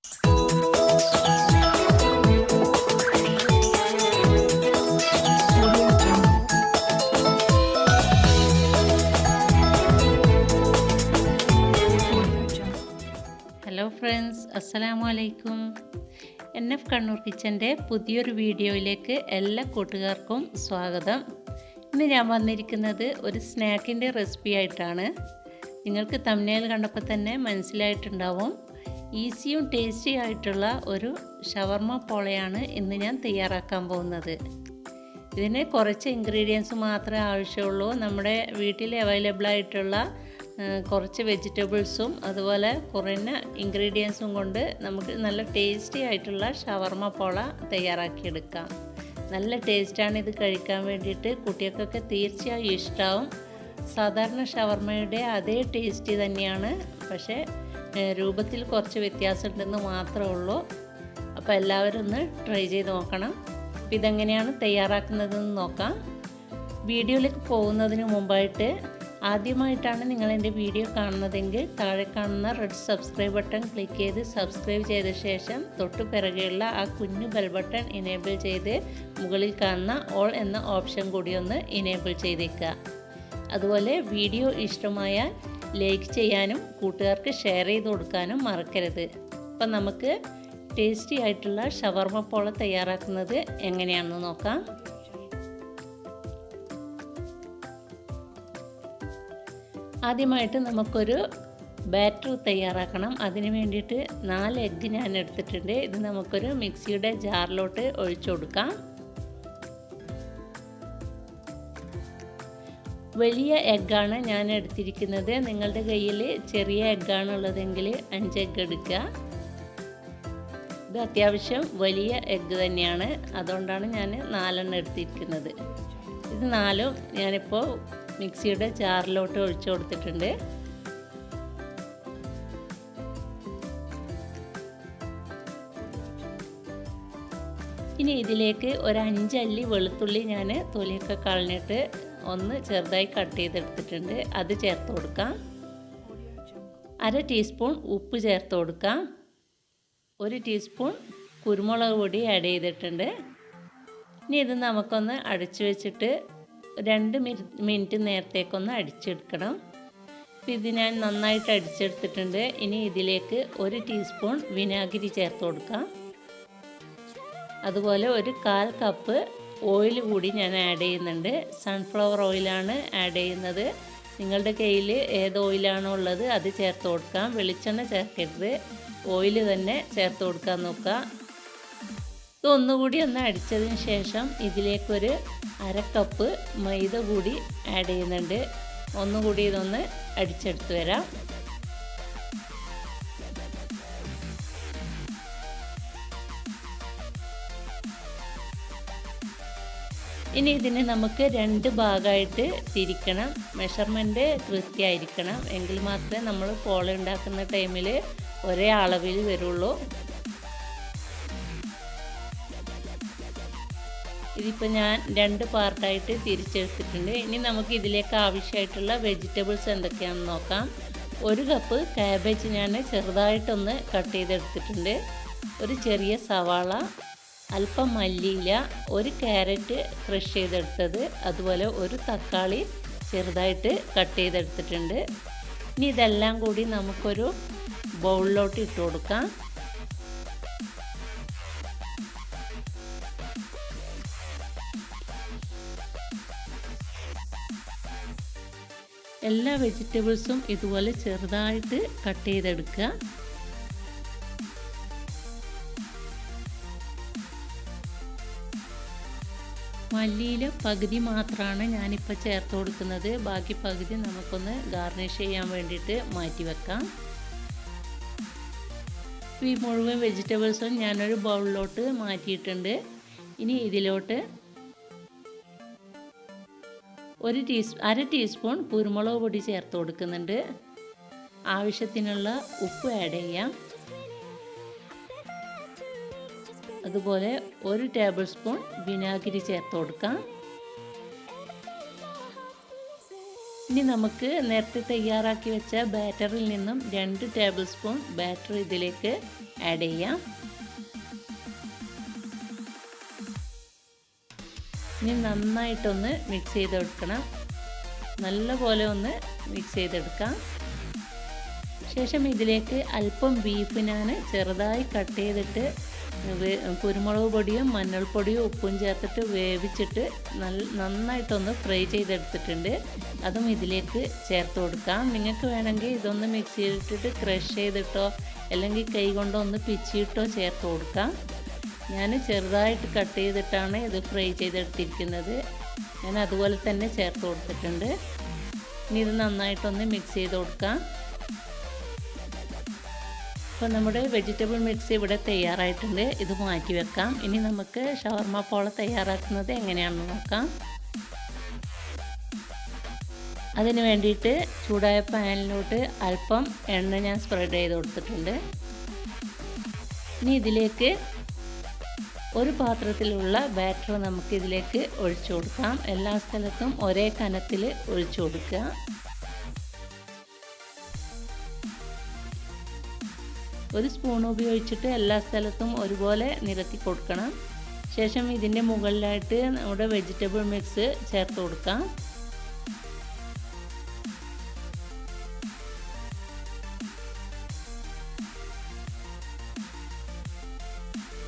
Hello friends, അസ്സലാമു അലൈക്കും. NF Kannur കിച്ചൻ്റെ പുതിയൊരു വീഡിയോയിലേക്ക് എല്ലാ കൂട്ടുകാർക്കും സ്വാഗതം. ഇന്ന് ഞാൻ വന്നിരിക്കുന്നത് ഒരു സ്നാക്കിൻ്റെ റെസിപ്പി ആയിട്ടാണ്. നിങ്ങൾക്ക് തംബ്നെയിൽ കണ്ടപ്പോൾ തന്നെ മനസ്സിലായിട്ടുണ്ടാവും. ഈസിയും ടേസ്റ്റി ആയിട്ടുള്ള ഒരു ഷവർമ പോളയാണ് ഇന്ന് ഞാൻ തയ്യാറാക്കാൻ പോകുന്നത്. ഇതിന് കുറച്ച് ഇൻഗ്രീഡിയൻസ് മാത്രമേ ആവശ്യമുള്ളൂ. നമ്മുടെ വീട്ടിൽ അവൈലബിൾ ആയിട്ടുള്ള കുറച്ച് വെജിറ്റബിൾസും അതുപോലെ കുറഞ്ഞ ഇൻഗ്രീഡിയൻസും കൊണ്ട് നമുക്ക് നല്ല ടേസ്റ്റി ആയിട്ടുള്ള ഷവർമ പോള തയ്യാറാക്കിയെടുക്കാം. നല്ല ടേസ്റ്റാണ് ഇത് കഴിക്കാൻ വേണ്ടിയിട്ട്. കുട്ടികൾക്കൊക്കെ തീർച്ചയായും ഇഷ്ടമാവും. സാധാരണ ഷവർമയുടെ അതേ ടേസ്റ്റ് തന്നെയാണ്, പക്ഷേ രൂപത്തിൽ കുറച്ച് വ്യത്യാസമുണ്ടെന്ന് മാത്രമേ ഉള്ളൂ. അപ്പോൾ എല്ലാവരും ഒന്ന് ട്രൈ ചെയ്ത് നോക്കണം. അപ്പോൾ ഇതെങ്ങനെയാണ് തയ്യാറാക്കുന്നതെന്ന് നോക്കാം. വീഡിയോയിലേക്ക് പോകുന്നതിന് മുമ്പായിട്ട് ആദ്യമായിട്ടാണ് നിങ്ങൾ എൻ്റെ വീഡിയോ കാണുന്നതെങ്കിൽ താഴെ കാണുന്ന റെഡ് സബ്സ്ക്രൈബ് ബട്ടൺ ക്ലിക്ക് ചെയ്ത് സബ്സ്ക്രൈബ് ചെയ്ത ശേഷം തൊട്ടു പിറകെയുള്ള ആ കുഞ്ഞു ബെൽ ബട്ടൺ ഇനേബിൾ ചെയ്ത് മുകളിൽ കാണുന്ന ഓൾ എന്ന ഓപ്ഷൻ കൂടി ഒന്ന് ഇനേബിൾ ചെയ്തേക്കുക. അതുപോലെ വീഡിയോ ഇഷ്ടമായാൽ ലൈക്ക് ചെയ്യാനും കൂട്ടുകാർക്ക് ഷെയർ ചെയ്ത് കൊടുക്കാനും മറക്കരുത്. അപ്പം നമുക്ക് ടേസ്റ്റി ആയിട്ടുള്ള ഷവർമ പോള തയ്യാറാക്കുന്നത് എങ്ങനെയാണെന്ന് നോക്കാം. ആദ്യമായിട്ട് നമുക്കൊരു ബാറ്റർ തയ്യാറാക്കണം. അതിന് വേണ്ടിയിട്ട് 4 എഗ്ഗ് ഞാൻ എടുത്തിട്ടുണ്ട്. ഇത് നമുക്കൊരു മിക്സിയുടെ ജാറിലോട്ട് ഒഴിച്ചു കൊടുക്കാം. വലിയ എഗ്ഗാണ് ഞാൻ എടുത്തിരിക്കുന്നത്. നിങ്ങളുടെ കയ്യിൽ ചെറിയ എഗ്ഗാണ് ഉള്ളതെങ്കിൽ 5 എഗ്ഗ് എടുക്കുക. ഇത് അത്യാവശ്യം വലിയ എഗ്ഗ് തന്നെയാണ്, അതുകൊണ്ടാണ് ഞാൻ 4 എടുത്തിരിക്കുന്നത്. ഇത് 4 ഞാനിപ്പോൾ മിക്സിയുടെ ജാറിലോട്ട് ഒഴിച്ചു കൊടുത്തിട്ടുണ്ട്. ഇനി ഇതിലേക്ക് ഒരു 5 അല്ലി വെളുത്തുള്ളി ഞാൻ തൊലിയൊക്കെ കളഞ്ഞിട്ട് ഒന്ന് ചെറുതായി കട്ട് ചെയ്തെടുത്തിട്ടുണ്ട്. അത് ചേർത്ത് കൊടുക്കാം. 1/2 ടീസ്പൂൺ ഉപ്പ് ചേർത്ത് കൊടുക്കാം. 1 ടീസ്പൂൺ കുരുമുളക് പൊടി ആഡ് ചെയ്തിട്ടുണ്ട്. ഇനി ഇത് നമുക്കൊന്ന് അടച്ചു വെച്ചിട്ട് 2 മിനിറ്റ് നേരത്തേക്കൊന്ന് അടിച്ചെടുക്കണം. ഇത് ഞാൻ നന്നായിട്ട് അടിച്ചെടുത്തിട്ടുണ്ട്. ഇനി ഇതിലേക്ക് 1 ടീസ്പൂൺ വിനാഗിരി ചേർത്ത് കൊടുക്കാം. അതുപോലെ ഒരു 1/4 കപ്പ് ഓയിൽ കൂടി ഞാൻ ആഡ് ചെയ്യുന്നുണ്ട്. സൺഫ്ലവർ ഓയിലാണ് ആഡ് ചെയ്യുന്നത്. നിങ്ങളുടെ കയ്യിൽ ഏത് ഓയിലാണോ ഉള്ളത് അത് ചേർത്ത് കൊടുക്കാം. വെളിച്ചെണ്ണ ചേർക്കരുത്, ഓയിൽ തന്നെ ചേർത്ത് കൊടുക്കാൻ നോക്കുക. ഇതൊന്നുകൂടി ഒന്ന് അടിച്ചതിന് ശേഷം ഇതിലേക്കൊരു 1/2 കപ്പ് മൈദ കൂടി ആഡ് ചെയ്യുന്നുണ്ട്. ഒന്നുകൂടി ഇതൊന്ന് അടിച്ചെടുത്ത് വരാം. ഇനി ഇതിനെ നമുക്ക് 2 ഭാഗമായിട്ട് തിരിക്കണം. മെഷർമെൻറ്റ് കൃത്യമായിരിക്കണം, എങ്കിൽ മാത്രമേ നമ്മൾ പോള ഉണ്ടാക്കുന്ന ടൈമിൽ ഒരേ അളവിൽ വരുള്ളൂ. ഇതിപ്പോൾ ഞാൻ 2 പാർട്ടായിട്ട് തിരിച്ചെടുത്തിട്ടുണ്ട്. ഇനി നമുക്ക് ഇതിലേക്ക് ആവശ്യമായിട്ടുള്ള വെജിറ്റബിൾസ് എന്തൊക്കെയാണെന്ന് നോക്കാം. 1 കപ്പ് കാബേജ് ഞാൻ ചെറുതായിട്ടൊന്ന് കട്ട് ചെയ്തെടുത്തിട്ടുണ്ട്. ഒരു ചെറിയ സവാള, അല്പം മല്ലിയില, 1 ക്യാരറ്റ് ക്രഷ് ചെയ്തെടുത്തത്, അതുപോലെ 1 തക്കാളി ചെറുതായിട്ട് കട്ട് ചെയ്തെടുത്തിട്ടുണ്ട്. ഇനി ഇതെല്ലാം കൂടി നമുക്കൊരു ബൗളിലോട്ട് ഇട്ട് കൊടുക്കാം. എല്ലാ വെജിറ്റബിൾസും ഇതുപോലെ ചെറുതായിട്ട് കട്ട് ചെയ്തെടുക്കുക. മല്ലിയില പകുതി മാത്രമാണ് ഞാനിപ്പോൾ ചേർത്ത് കൊടുക്കുന്നത്. ബാക്കി പകുതി നമുക്കൊന്ന് ഗാർണിഷ് ചെയ്യാൻ വേണ്ടിയിട്ട് മാറ്റി വെക്കാം. ഈ മുഴുവൻ വെജിറ്റബിൾസും ഞാനൊരു ബൗളിലോട്ട് മാറ്റിയിട്ടുണ്ട്. ഇനി ഇതിലോട്ട് 1/2 ടീസ്പൂൺ കുരുമുളക് പൊടി ചേർത്ത് കൊടുക്കുന്നുണ്ട്. ആവശ്യത്തിനുള്ള ഉപ്പ് ആഡ് ചെയ്യാം. അതുപോലെ 1 ടേബിൾ സ്പൂൺ വിനാഗിരി ചേർത്ത് കൊടുക്കാം. ഇനി നമുക്ക് നേരത്തെ തയ്യാറാക്കി വെച്ച ബാറ്ററിൽ നിന്നും 2 ടേബിൾ സ്പൂൺ ബാറ്റർ ഇതിലേക്ക് ആഡ് ചെയ്യാം. ഇനി നന്നായിട്ടൊന്ന് മിക്സ് ചെയ്തെടുക്കണം. നല്ലപോലെ ഒന്ന് മിക്സ് ചെയ്തെടുക്കാം. ശേഷം ഇതിലേക്ക് അല്പം ബീഫ് ഞാൻ ചെറുതായി കട്ട് ചെയ്തിട്ട് കുരുമുളക് പൊടിയും മഞ്ഞൾപ്പൊടിയും ഉപ്പും ചേർത്തിട്ട് വേവിച്ചിട്ട് നന്നായിട്ടൊന്ന് ഫ്രൈ ചെയ്തെടുത്തിട്ടുണ്ട്. അതും ഇതിലേക്ക് ചേർത്ത് കൊടുക്കാം. നിങ്ങൾക്ക് വേണമെങ്കിൽ ഇതൊന്ന് മിക്സിയിലിട്ടിട്ട് ക്രഷ് ചെയ്തിട്ടോ അല്ലെങ്കിൽ കൈ കൊണ്ടോ ഒന്ന് പിച്ചിയിട്ടോ ചേർത്ത് കൊടുക്കാം. ഞാൻ ചെറുതായിട്ട് കട്ട് ചെയ്തിട്ടാണ് ഇത് ഫ്രൈ ചെയ്തെടുത്തിരിക്കുന്നത്. ഞാൻ അതുപോലെ തന്നെ ചേർത്ത് കൊടുത്തിട്ടുണ്ട്. ഇനി ഇത് നന്നായിട്ടൊന്ന് മിക്സ് ചെയ്ത് കൊടുക്കാം. അപ്പോൾ നമ്മുടെ വെജിറ്റബിൾ മിക്സ് ഇവിടെ തയ്യാറായിട്ടുണ്ട്. ഇത് മാറ്റി വെക്കാം. ഇനി നമുക്ക് ഷവർമ പോള തയ്യാറാക്കുന്നത് എങ്ങനെയാണെന്ന് നോക്കാം. അതിന് വേണ്ടിയിട്ട് ചൂടായ പാനിലോട്ട് അല്പം എണ്ണ ഞാൻ സ്പ്രെഡ് ചെയ്ത് കൊടുത്തിട്ടുണ്ട്. ഇനി ഇതിലേക്ക് ഒരു പാത്രത്തിലുള്ള ബാറ്റർ നമുക്കിതിലേക്ക് ഒഴിച്ചു കൊടുക്കാം. എല്ലാ സ്ഥലത്തും ഒരേ കനത്തിൽ ഒഴിച്ചു കൊടുക്കുക. ഒരു സ്പൂൺ ഉപയോഗിച്ചിട്ട് എല്ലാ സ്ഥലത്തും ഒരുപോലെ നിരത്തി കൊടുക്കണം. ശേഷം ഇതിൻ്റെ മുകളിലായിട്ട് നമ്മുടെ വെജിറ്റബിൾ മിക്സ് ചേർത്ത് കൊടുക്കാം.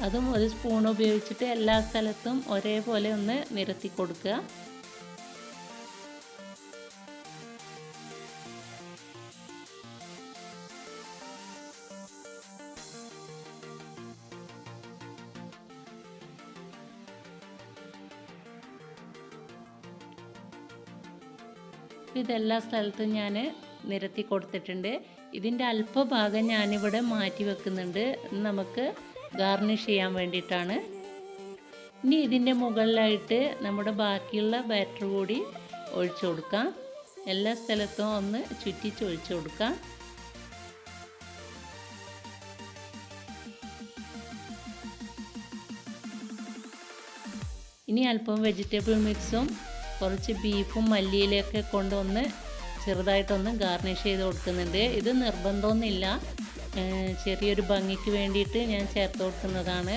അതും ഒരു സ്പൂൺ ഉപയോഗിച്ചിട്ട് എല്ലാ സ്ഥലത്തും ഒരേപോലെ ഒന്ന് നിരത്തി കൊടുക്കുക. ഇതെല്ലാ സ്ഥലത്തും ഞാൻ നിരത്തി കൊടുത്തിട്ടുണ്ട്. ഇതിൻ്റെ അല്പഭാഗം ഞാനിവിടെ മാറ്റി വെക്കുന്നുണ്ട്. നമുക്ക് ഗാർണിഷ് ചെയ്യാൻ വേണ്ടിയിട്ടാണ്. ഇനി ഇതിൻ്റെ മുകളിലായിട്ട് നമ്മുടെ ബാക്കിയുള്ള ബാറ്റർ കൂടി ഒഴിച്ചു കൊടുക്കാം. എല്ലാ സ്ഥലത്തും ഒന്ന് ചുറ്റിച്ച് ഒഴിച്ചു കൊടുക്കാം. ഇനി അല്പം വെജിറ്റബിൾ മിക്സും കുറച്ച് ബീഫും മല്ലിയിലൊക്കെ കൊണ്ടൊന്ന് ചെറുതായിട്ടൊന്ന് ഗാർണിഷ് ചെയ്ത് കൊടുക്കുന്നുണ്ട്. ഇത് നിർബന്ധമൊന്നുമില്ല, ചെറിയൊരു ഭംഗിക്ക് വേണ്ടിയിട്ട് ഞാൻ ചേർത്ത് കൊടുക്കുന്നതാണ്.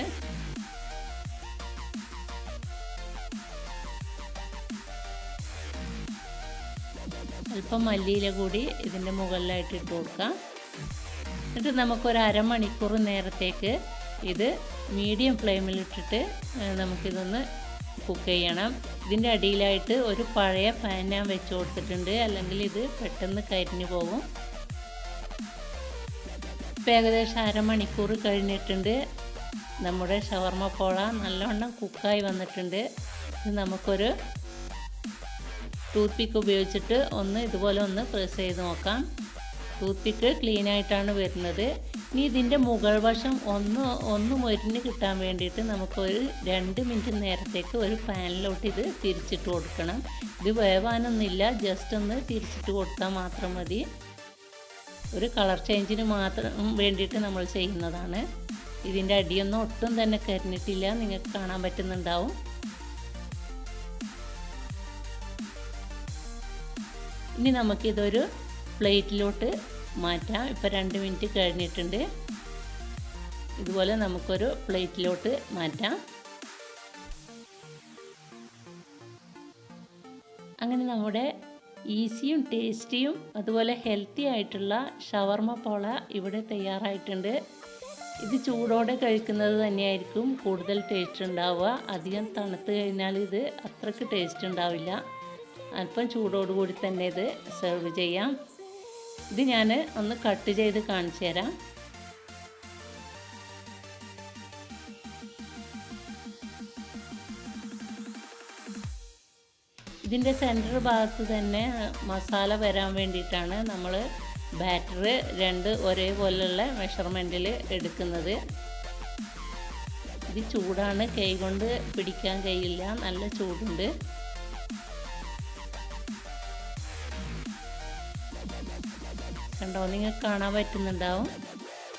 അല്പം മല്ലിയില കൂടി ഇതിൻ്റെ മുകളിലായിട്ട് ഇട്ട് കൊടുക്കാം. എന്നിട്ട് നമുക്കൊരു അരമണിക്കൂർ നേരത്തേക്ക് ഇത് മീഡിയം ഫ്ലെയിമിലിട്ടിട്ട് നമുക്കിതൊന്ന് കുക്ക് ചെയ്യണം. ഇതിൻ്റെ അടിയിലായിട്ട് ഒരു പഴയ പാൻ ഞാൻ വെച്ച് കൊടുത്തിട്ടുണ്ട്, അല്ലെങ്കിൽ ഇത് പെട്ടെന്ന് കരിഞ്ഞു പോകും. ഇപ്പം ഏകദേശം അരമണിക്കൂർ കഴിഞ്ഞിട്ടുണ്ട്. നമ്മുടെ ഷവർമ പോള നല്ലവണ്ണം കുക്കായി വന്നിട്ടുണ്ട്. ഇത് നമുക്കൊരു ടൂത്ത് പിക്ക് ഉപയോഗിച്ചിട്ട് ഇതുപോലെ ഒന്ന് പ്രസ് ചെയ്ത് നോക്കാം. ടൂത്ത് പിക്ക് ക്ലീനായിട്ടാണ് വരുന്നത്. ഇനി ഇതിൻ്റെ മുകൾ വശം ഒന്ന് മൊരിഞ്ഞ് കിട്ടാൻ വേണ്ടിയിട്ട് നമുക്കൊരു 2 മിനിറ്റ് നേരത്തേക്ക് ഒരു പാനിലോട്ട് ഇത് തിരിച്ചിട്ട് കൊടുക്കണം. ഇത് വേവാനൊന്നുമില്ല, ജസ്റ്റ് ഒന്ന് തിരിച്ചിട്ട് കൊടുത്താൽ മാത്രം മതി. ഒരു കളർ ചേഞ്ചിന് മാത്രം വേണ്ടിയിട്ട് നമ്മൾ ചെയ്യുന്നതാണ്. ഇതിൻ്റെ അടിയൊന്നും ഒട്ടും തന്നെ കരിഞ്ഞിട്ടില്ല, നിങ്ങൾക്ക് കാണാൻ പറ്റുന്നുണ്ടാവും. ഇനി നമുക്കിതൊരു പ്ലേറ്റിലോട്ട് മാറ്റാം. ഇപ്പോൾ 2 മിനിറ്റ് കഴിഞ്ഞിട്ടുണ്ട്. ഇതുപോലെ നമുക്കൊരു പ്ലേറ്റിലോട്ട് മാറ്റാം. അങ്ങനെ നമ്മുടെ ഈസിയും ടേസ്റ്റിയും അതുപോലെ ഹെൽത്തി ആയിട്ടുള്ള ഷവർമ പോള ഇവിടെ തയ്യാറായിട്ടുണ്ട്. ഇത് ചൂടോടെ കഴിക്കുന്നത് തന്നെയായിരിക്കും കൂടുതൽ ടേസ്റ്റ് ഉണ്ടാവുക. അധികം തണുത്ത് കഴിഞ്ഞാൽ ഇത് അത്രയ്ക്ക് ടേസ്റ്റ് ഉണ്ടാവില്ല. അല്പം ചൂടോടുകൂടി തന്നെ ഇത് സെർവ് ചെയ്യാം. ഇത് ഞാൻ ഒന്ന് കട്ട് ചെയ്ത് കാണിച്ചു തരാം. ഇതിൻ്റെ സെൻറ്റർ ഭാഗത്ത് തന്നെ മസാല വരാൻ വേണ്ടിയിട്ടാണ് നമ്മൾ ബാറ്റർ 2 ഒരേപോലെയുള്ള മെഷർമെൻറ്റിൽ എടുക്കുന്നത്. ഇത് ചൂടാണ്, കൈ കൊണ്ട് പിടിക്കാൻ കഴിയില്ല, നല്ല ചൂടുണ്ട്. കണ്ടോ, നിങ്ങൾക്ക് കാണാൻ പറ്റുന്നുണ്ടാവും.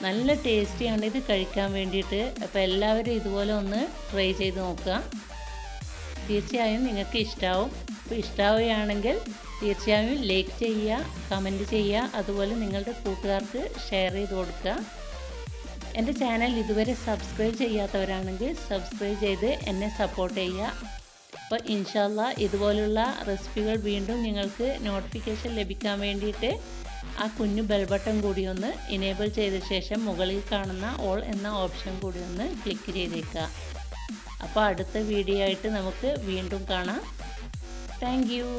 നല്ല ടേസ്റ്റിയാണ് ഇത് കഴിക്കാൻ വേണ്ടിയിട്ട്. അപ്പോൾ എല്ലാവരും ഇതുപോലെ ഒന്ന് ട്രൈ ചെയ്ത് നോക്കുക. തീർച്ചയായും നിങ്ങൾക്ക് ഇഷ്ടമാവും. അപ്പോൾ ഇഷ്ടമാവുകയാണെങ്കിൽ തീർച്ചയായും ലൈക്ക് ചെയ്യുക, കമൻറ്റ് ചെയ്യുക, അതുപോലെ നിങ്ങളുടെ കൂട്ടുകാർക്ക് ഷെയർ ചെയ്ത് കൊടുക്കുക. എൻ്റെ ചാനൽ ഇതുവരെ സബ്സ്ക്രൈബ് ചെയ്യാത്തവരാണെങ്കിൽ സബ്സ്ക്രൈബ് ചെയ്ത് എന്നെ സപ്പോർട്ട് ചെയ്യുക. അപ്പോൾ ഇൻഷാ അല്ലാഹ് ഇതുപോലുള്ള റെസിപ്പികൾ വീണ്ടും നിങ്ങൾക്ക് നോട്ടിഫിക്കേഷൻ ലഭിക്കാൻ വേണ്ടിയിട്ട് ആ കുഞ്ഞു ബെൽ ബട്ടൺ കൂടി ഒന്ന് ഇനേബിൾ ചെയ്ത ശേഷം മുകളിൽ കാണുന്ന ഓൾ എന്ന ഓപ്ഷൻ കൂടി ഒന്ന് ക്ലിക്ക് ചെയ്തേക്കുക. അപ്പോൾ അടുത്ത വീഡിയോ ആയിട്ട് നമുക്ക് വീണ്ടും കാണാം. Thank you.